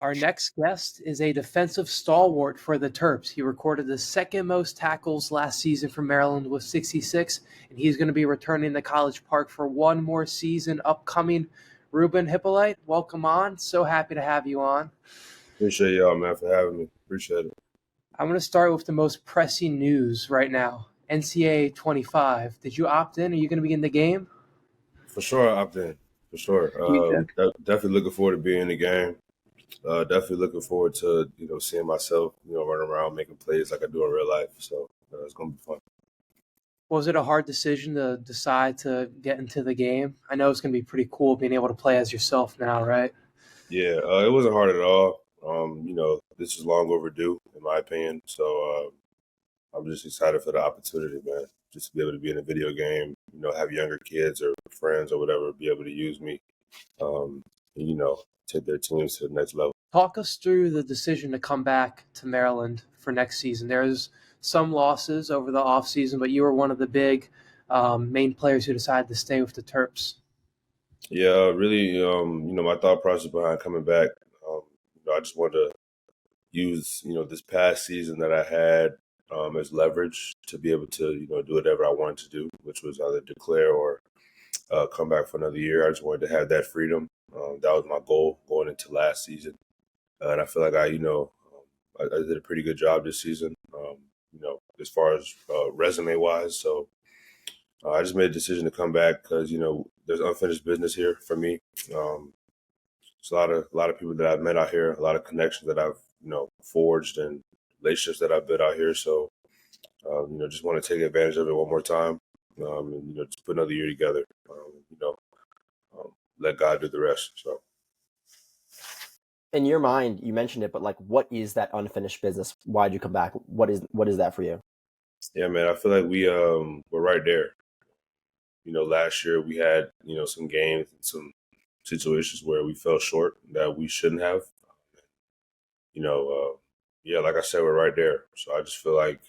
Our next guest is a defensive stalwart for the Terps. He recorded the second most tackles last season for Maryland with 66, and he's going to be returning to College Park for one more season upcoming. Ruben Hyppolite, welcome on. So happy to have you on. Appreciate y'all, man, for having me. Appreciate it. I'm going to start with the most pressing news right now. NCAA 25. Did you opt in? Are you going to be in the game? For sure, I opt in. For sure. Definitely looking forward to being in the game. Definitely looking forward to seeing myself run around making plays like I do in real life. So it's gonna be fun. Was it a hard decision to decide to get into the game? I know it's going to be pretty cool being able to play as yourself now, right? Yeah, it wasn't hard at all. This is long overdue in my opinion. So I'm just excited for the opportunity, man. Just to be able to be in a video game, have younger kids or friends or whatever be able to use me, and take their teams to the next level. Talk us through the decision to come back to Maryland for next season. There's some losses over the offseason, but you were one of the big main players who decided to stay with the Terps. Yeah, really, my thought process behind coming back, I just wanted to use, this past season that I had as leverage to be able to, do whatever I wanted to do, which was either declare or come back for another year. I just wanted to have that freedom. That was my goal going into last season. And I feel like I did a pretty good job this season, as far as resume wise. So I just made a decision to come back because, there's unfinished business here for me. There's a lot of people that I've met out here, a lot of connections that I've, forged and relationships that I've built out here. So, just want to take advantage of it one more time, and, just put another year together, let God do the rest. So. In your mind, you mentioned it, but like, what is that unfinished business? Why'd you come back? What is that for you? Yeah, man, I feel like we're right there. Last year we had, some games and some situations where we fell short that we shouldn't have. Yeah, like I said, we're right there. So I just feel like,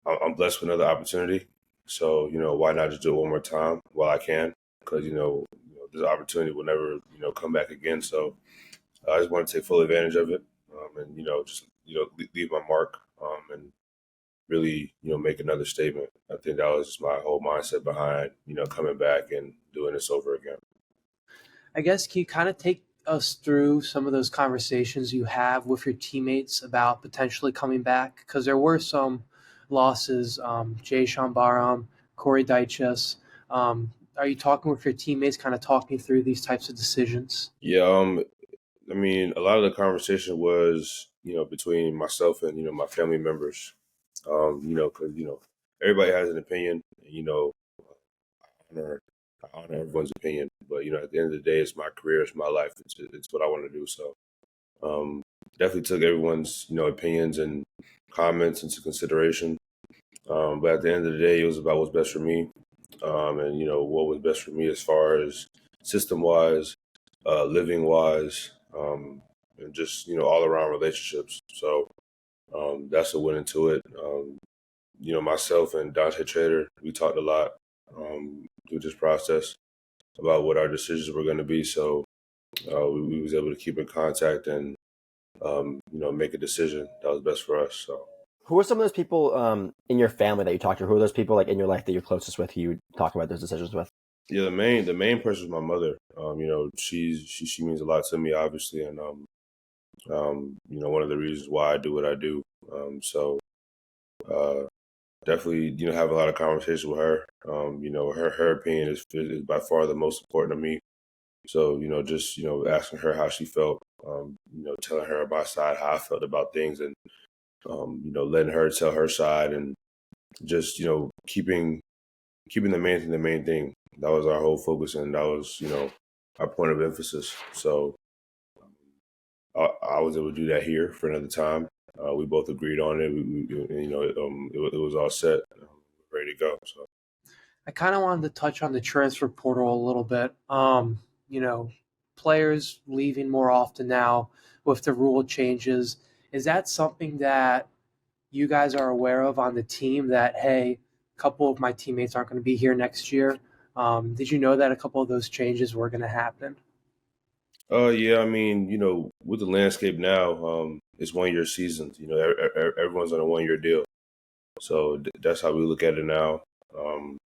I'm blessed with another opportunity. So, why not just do it one more time while I can? Because, this opportunity will never, come back again. So I just want to take full advantage of it, and, just, leave my mark, and really, make another statement. I think that was just my whole mindset behind, coming back and doing this over again. I guess can you kind of take us through some of those conversations you have with your teammates about potentially coming back? Because there were some losses, Jay Shambaram, Corey Dyches. Are you talking with your teammates, kind of talking through these types of decisions? Yeah, I mean, a lot of the conversation was, between myself and, my family members, because, everybody has an opinion, I honor everyone's opinion, but, at the end of the day, it's my career, it's my life, it's what I want to do. So definitely took everyone's, opinions and comments into consideration. But at the end of the day, it was about what's best for me, and, what was best for me as far as system-wise, living-wise, and just, all around relationships. So that's what went into it. Myself and Dante Trader, we talked a lot through this process about what our decisions were going to be. So we was able to keep in contact and, make a decision that was best for us. So. Who are some of those people in your family that you talk to? Who are those people like in your life that you're closest with, who you talk about those decisions with? Yeah, the main person is my mother. She means a lot to me, obviously, and one of the reasons why I do what I do. So definitely, have a lot of conversations with her. Her opinion is by far the most important to me. So, just, asking her how she felt, telling her about my side, how I felt about things, and, letting her tell her side, and just, keeping the main thing the main thing. That was our whole focus, and that was, our point of emphasis. So I was able to do that here for another time. We both agreed on it. It was all set, ready to go. So I kind of wanted to touch on the transfer portal a little bit. Players leaving more often now with the rule changes. Is that something that you guys are aware of on the team that, hey, a couple of my teammates aren't going to be here next year? Did you know that a couple of those changes were going to happen? Yeah, I mean, with the landscape now, it's 1 year seasons. Everyone's on a 1 year deal, so that's how we look at it now. Um,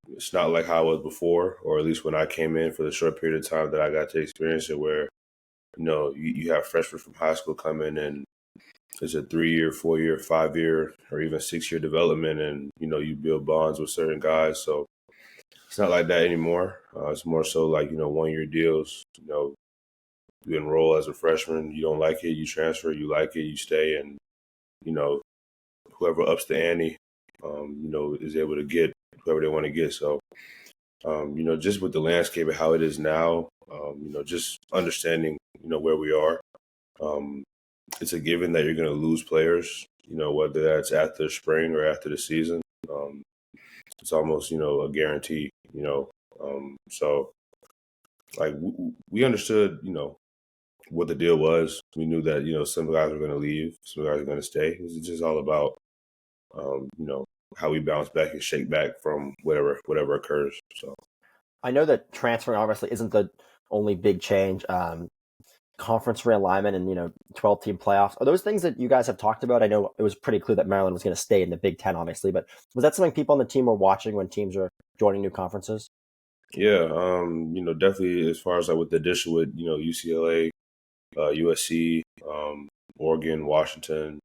it's not like how it was before, or at least when I came in for the short period of time that I got to experience it, where you have freshmen from high school come in and it's a 3 year, 4 year, 5 year, or even 6 year development, and you build bonds with certain guys. So it's not like that anymore. It's more so like 1 year deals. You enroll as a freshman, you don't like it, you transfer, you like it, you stay, and you know whoever ups the ante, is able to get whoever they want to get. So just with the landscape of how it is now, just understanding where we are. Um, it's a given that you're going to lose players. Whether that's after spring or after the season. It's almost a guarantee. So like we understood what the deal was. We knew that some guys were going to leave, some guys are going to stay. It's just all about how we bounce back and shake back from whatever occurs. So I know that transferring obviously isn't the only big change. Conference realignment and 12-team playoffs, are those things that you guys have talked about? I know it was pretty clear that Maryland was going to stay in the Big Ten, obviously, but was that something people on the team were watching when teams are joining new conferences? yeah, definitely as far as like with the addition with UCLA, USC, Oregon, Washington.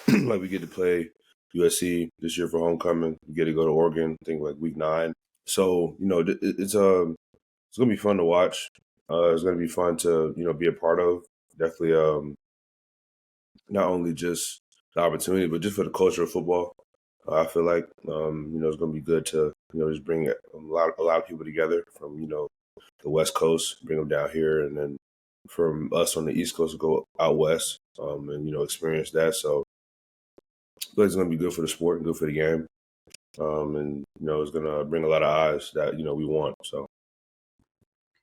Like we get to play USC this year for homecoming. We get to go to Oregon, I think like week 9. So it's gonna be fun to watch. It's gonna be fun to be a part of. Definitely, not only just the opportunity, but just for the culture of football. I feel like it's gonna be good to just bring a lot of people together from the West Coast, bring them down here, and then from us on the East Coast go out west and experience that. So I feel like it's gonna be good for the sport and good for the game, and it's gonna bring a lot of eyes that we want. So.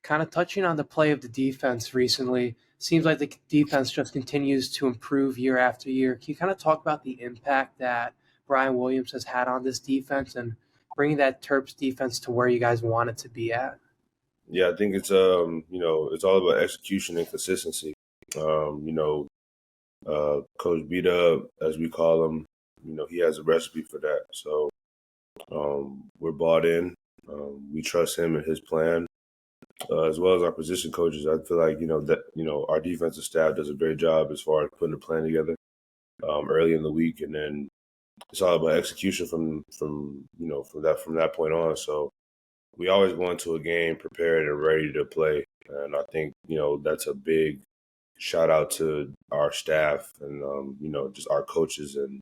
Kind of touching on the play of the defense recently, seems like the defense just continues to improve year after year. Can you kind of talk about the impact that Brian Williams has had on this defense and bringing that Terps defense to where you guys want it to be at? Yeah, I think it's it's all about execution and consistency. Coach Beat Up, as we call him, he has a recipe for that. So we're bought in. We trust him and his plan, as well as our position coaches. I feel like that our defensive staff does a great job as far as putting a plan together early in the week, and then it's all about execution from that point on. So we always go into a game prepared and ready to play. And I think, that's a big shout out to our staff and, just our coaches and,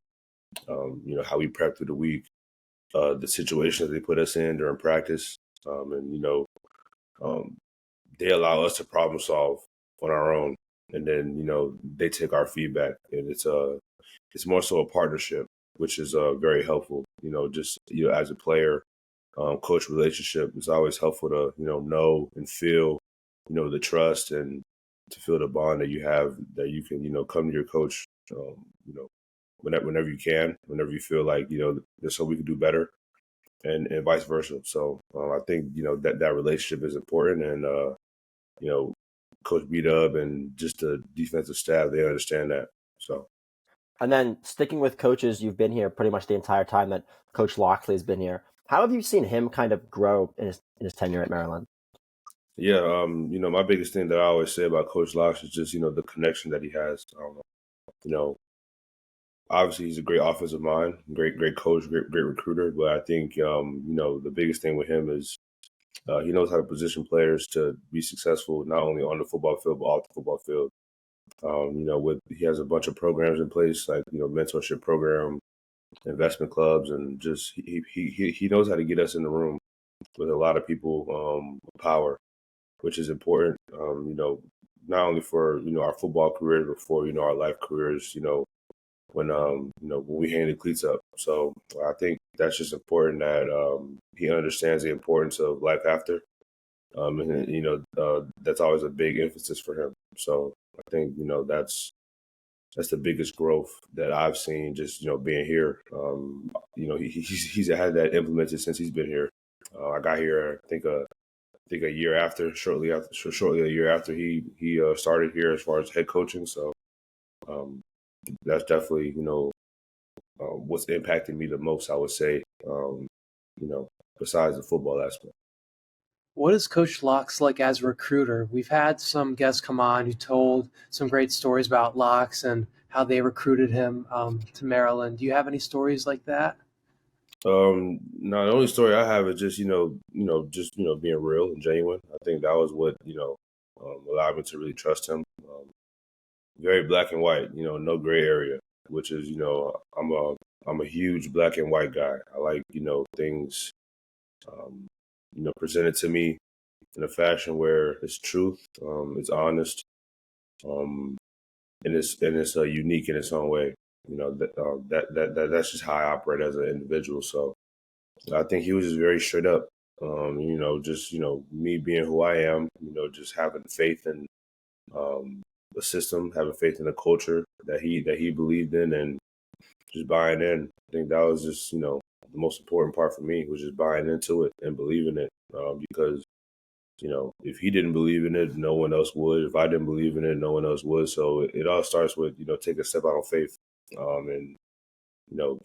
how we prep through the week, the situations they put us in during practice. And, um, they allow us to problem solve on our own. And then, they take our feedback and it's more so a partnership, which is very helpful, just, as a player, coach relationship. It's always helpful to know and feel the trust and to feel the bond that you have, that you can come to your coach whenever you can, whenever you feel like there's something we can do better, and vice versa. So I think that relationship is important, and you know Coach Beat Up and just the defensive staff, they understand that. So. And then sticking with coaches, you've been here pretty much the entire time that Coach Loxley has been here. How have you seen him kind of grow in his tenure at Maryland? Yeah, my biggest thing that I always say about Coach Locke is just, the connection that he has. You know, obviously he's a great offensive mind, great coach, great recruiter. But I think, the biggest thing with him is he knows how to position players to be successful, not only on the football field, but off the football field. He has a bunch of programs in place, like, mentorship program, investment clubs, and just he knows how to get us in the room with a lot of people, power, which is important, not only for, our football careers, but for, our life careers, when we hang the cleats up. So I think that's just important that he understands the importance of life after. And, that's always a big emphasis for him. So I think, that's the biggest growth that I've seen just, being here. He's had that implemented since he's been here. I got here, I think think shortly a year after he started here as far as head coaching. So um, that's definitely what's impacting me the most, I would say. Besides the football aspect. What is Coach Locks like as a recruiter? We've had some guests come on who told some great stories about Locks and how they recruited him to Maryland. Do you have any stories like that? No, the only story I have is just being real and genuine. I think that was what allowed me to really trust him. Very black and white, no gray area, which is I'm a huge black and white guy. I like things presented to me in a fashion where it's truth, it's honest, um, and it's unique in its own way. That's just how I operate as an individual. So I think he was just very straight up. Just me being who I am. Just having faith in the system, having faith in the culture that he believed in, and just buying in. I think that was just the most important part for me was just buying into it and believing it. Because if he didn't believe in it, no one else would. If I didn't believe in it, no one else would. So it all starts with take a step out on faith. And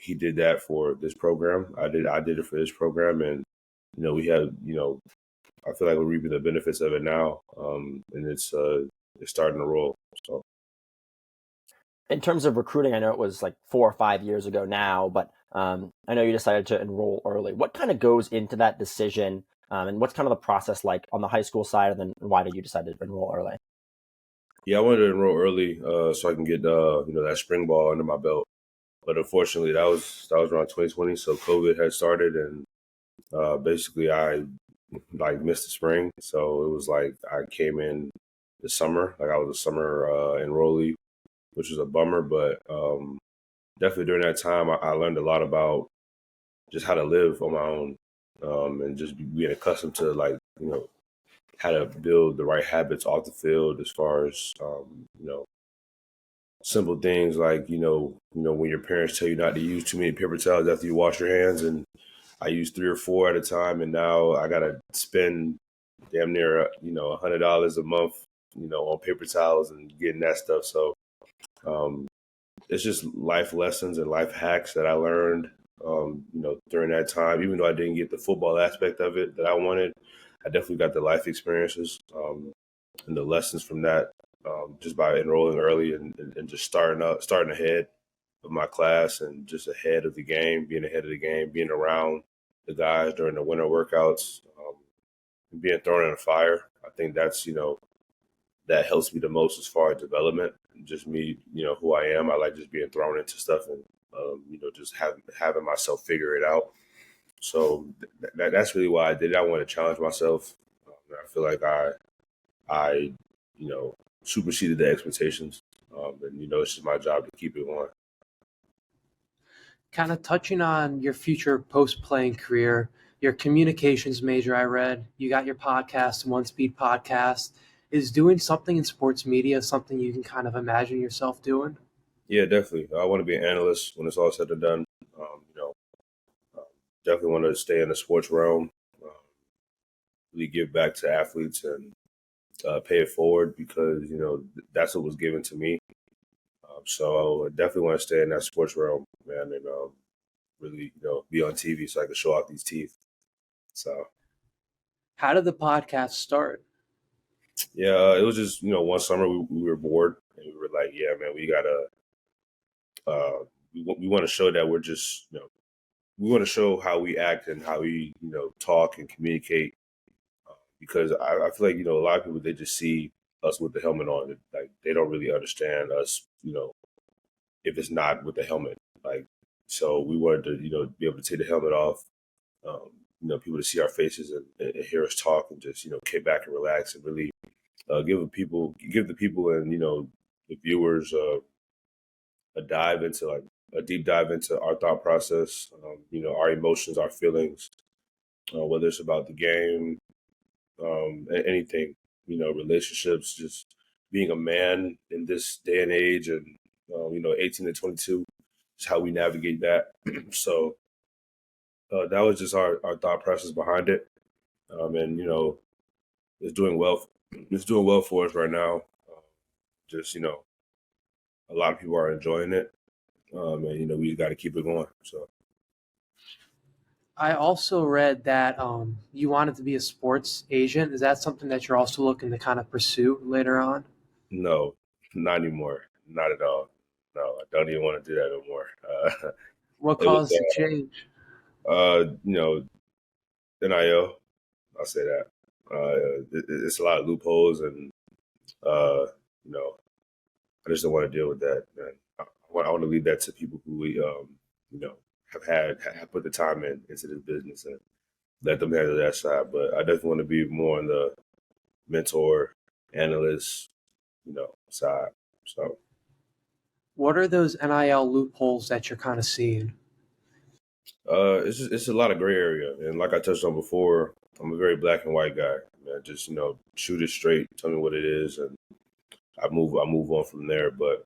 he did that for this program. I did it for this program, and we had I feel like we're reaping the benefits of it now. And it's starting to roll. So. In terms of recruiting, I know it was like 4 or 5 years ago now, but I know you decided to enroll early. What kind of goes into that decision, and what's kind of the process like on the high school side, and then why did you decide to enroll early? Yeah, I wanted to enroll early so I can get that spring ball under my belt. But unfortunately, that was around 2020, so COVID had started, and basically I like missed the spring. So it was like I came in the summer, like I was a summer enrollee, which was a bummer. But definitely during that time, I learned a lot about just how to live on my own, and just being accustomed to how to build the right habits off the field as far as simple things like when your parents tell you not to use too many paper towels after you wash your hands, and I use 3 or 4 at a time, and now I gotta spend damn near $100 a month on paper towels and getting that stuff. So um, it's just life lessons and life hacks that I learned during that time. Even though I didn't get the football aspect of it that I wanted, I definitely got the life experiences and the lessons from that just by enrolling early and just starting ahead of my class and just ahead of the game, being ahead of the game, being around the guys during the winter workouts, and being thrown in a fire. I think that helps me the most as far as development. Just me, who I am. I like just being thrown into stuff and just having myself figure it out. So that's really why I did it. I want to challenge myself. I feel like I superseded the expectations, and it's just my job to keep it going. Kind of touching on your future post-playing career, your communications major, I read, you got your podcast, One Speed Podcast. Is doing something in sports media something you can kind of imagine yourself doing? Yeah, definitely. I want to be an analyst when it's all said and done. Um, definitely want to stay in the sports realm, um, really give back to athletes and pay it forward because that's what was given to me. So I definitely want to stay in that sports realm, man, and really be on TV so I can show off these teeth. So How did the podcast start? yeah, it was just one summer we were bored and we were like, yeah, man, we gotta we want to show that we're just we want to show how we act and how we talk and communicate because I feel like a lot of people they just see us with the helmet on, like they don't really understand us, if it's not with the helmet, like so we wanted to be able to take the helmet off, um, people to see our faces and hear us talk and just kick back and relax and really give the people and the viewers a deep dive into our thought process, our emotions, our feelings, whether it's about the game, anything, relationships, just being a man in this day and age, and 18 to 22, is how we navigate that. So that was just our thought process behind it, and it's doing well. It's doing well for us right now. Just a lot of people are enjoying it, and we got to keep it going. So I also read that you wanted to be a sports agent. Is that something that you're also looking to kind of pursue later on? no, not anymore, not at all. No, I don't even want to do that no more. What It was, caused the change? you know, NIL. I'll say that. It's a lot of loopholes, and uh, you know, I just don't want to deal with that. Man. I want to leave that to people who you know, have put the time into this business and let them handle that side. But I definitely want to be more on the mentor, analyst, side. So What are those NIL loopholes that you're kind of seeing? it's a lot of gray area, and like I touched on before, I'm a very black and white guy. Man, just shoot it straight, tell me what it is, and I move on from there. But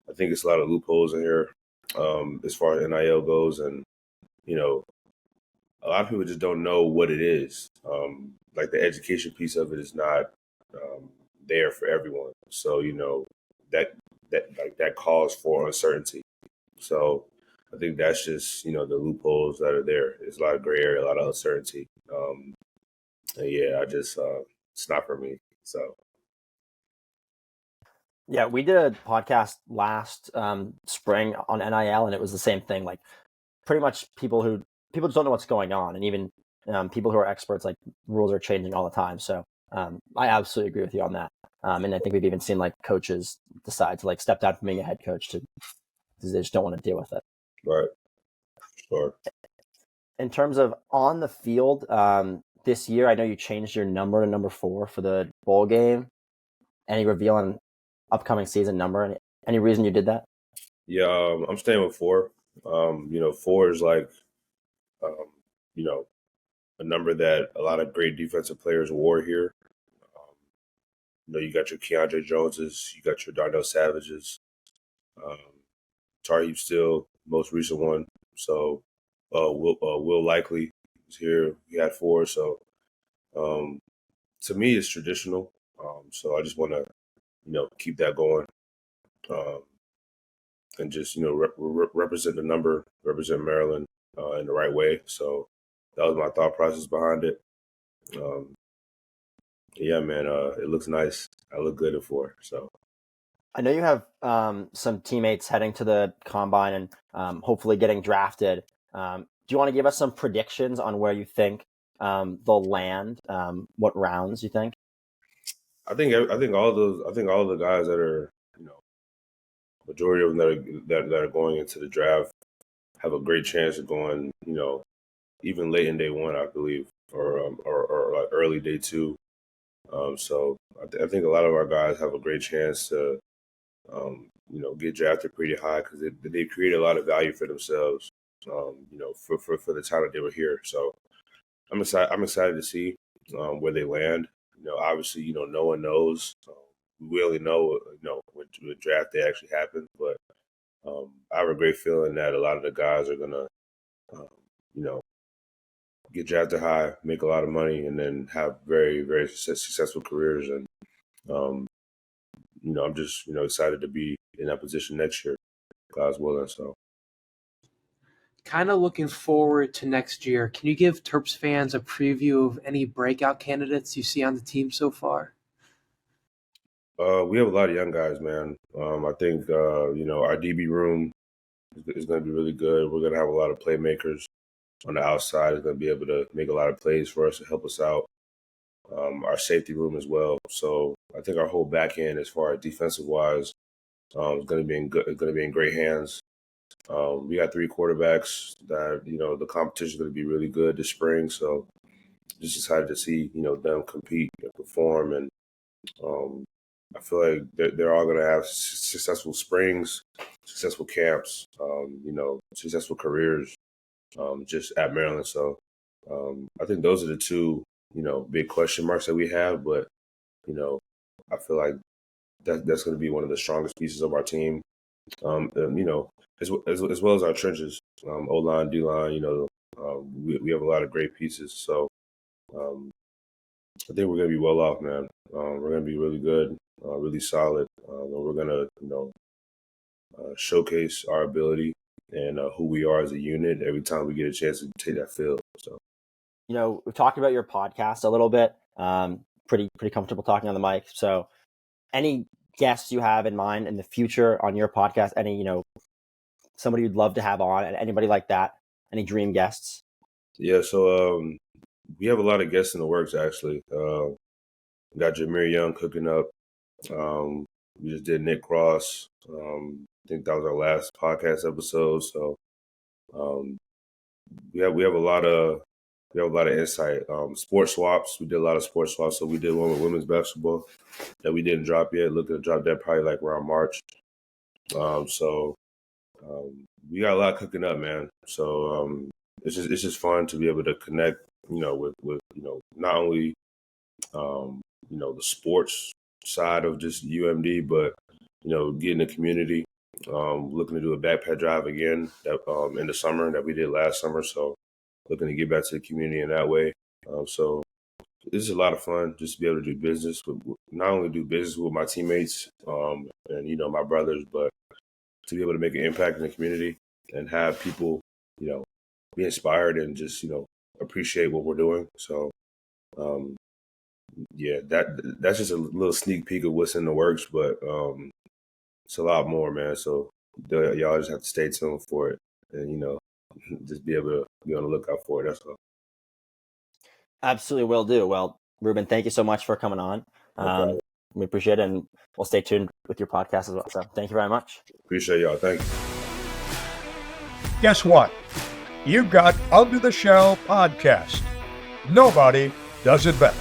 I think it's a lot of loopholes in here as far as NIL goes, and you know, a lot of people just don't know what it is. Like the education piece of it is not there for everyone. So that that calls for uncertainty. So I think that's just the loopholes that are there. There's a lot of gray area, a lot of uncertainty. And yeah, I just it's not for me. So Yeah, we did a podcast last spring on NIL, and it was the same thing. Like, pretty much people just don't know what's going on, and even people who are experts, like, rules are changing all the time. So I absolutely agree with you on that. And I think we've even seen like coaches decide to like step down from being a head coach because they just don't want to deal with it. right, sure. In terms of on the field, this year, I know you changed your number to number 4 for the bowl game. Any reveal on upcoming season number? Any reason you did that? Yeah, I'm staying with 4. 4 is like um, you know a number that a lot of great defensive players wore here. Um, you got your Keandre Joneses, you got your Darnell Savages, um, Tarheeb still most recent one. So Will Likely is here. We had 4. So um, to me, it's traditional. So I just want to keep that going. Um, and just represent the number, represent Maryland in the right way. So that was my thought process behind it. Um, yeah, man, it looks nice. I look good in 4. So I know you have some teammates heading to the combine and hopefully getting drafted. Do you want to give us some predictions on where you think they'll land? What rounds you think? I think all the guys that are majority of them that are going into the draft have a great chance of going even late in day 1, I believe, or like early day 2. So I think a lot of our guys have a great chance to get drafted pretty high because they create a lot of value for themselves. For the time that they were here. So I'm excited to see where they land. Obviously, no one knows. We only know, when draft day actually happens. But I have a great feeling that a lot of the guys are gonna, um, you know, get drafted high, make a lot of money, and then have very, very successful careers. And um, I'm just, excited to be in that position next year, God's willing. So. Kind of looking forward to next year. Can you give Terps fans a preview of any breakout candidates you see on the team so far? We have a lot of young guys, man. I think our DB room is going to be really good. We're going to have a lot of playmakers on the outside. Is going to be able to make a lot of plays for us to help us out. Our safety room as well. So I think our whole back end, as far as defensive wise, is going to be in good. Going to be in great hands. We got 3 quarterbacks that the competition is going to be really good this spring. So just excited to see them compete and perform, and I feel like they're all going to have successful springs, successful camps, successful careers just at Maryland. So I think those are the 2 big question marks that we have. But I feel like that's going to be one of the strongest pieces of our team. And, as well as our trenches, O line, D line. We have a lot of great pieces. So I think we're going to be well off, man. We're going to be really good, really solid, and we're going to, showcase our ability and who we are as a unit every time we get a chance to take that field. So, we've talked about your podcast a little bit. Pretty comfortable talking on the mic. So, any guests you have in mind in the future on your podcast? Any, somebody you'd love to have on, anybody like that? Any dream guests? Yeah. So, we have a lot of guests in the works, actually. We got Jameer Young cooking up. We just did Nick Cross. I think that was our last podcast episode. So, we have a lot of insight. Sports swaps. We did a lot of sports swaps. So we did one with women's basketball that we didn't drop yet. Looking to drop that probably like around March. We got a lot cooking up, man. So it's just fun to be able to connect, with not only the sports side of just UMD, but getting the community. Looking to do a backpack drive again in the summer that we did last summer. So looking to get back to the community in that way. So this is a lot of fun just to be able to do business with, not only do business with my teammates and my brothers, but to be able to make an impact in the community and have people be inspired and just appreciate what we're doing. So that's just a little sneak peek of what's in the works, but it's a lot more, man. So y'all just have to stay tuned for it and just be able to be on the lookout for it. That's all. Absolutely will do. Well, Ruben, thank you so much for coming on. We appreciate it, and we'll stay tuned with your podcast as well. So thank you very much. Appreciate y'all. Thank you. Guess what? You've got Under the Shell Podcast. Nobody does it better.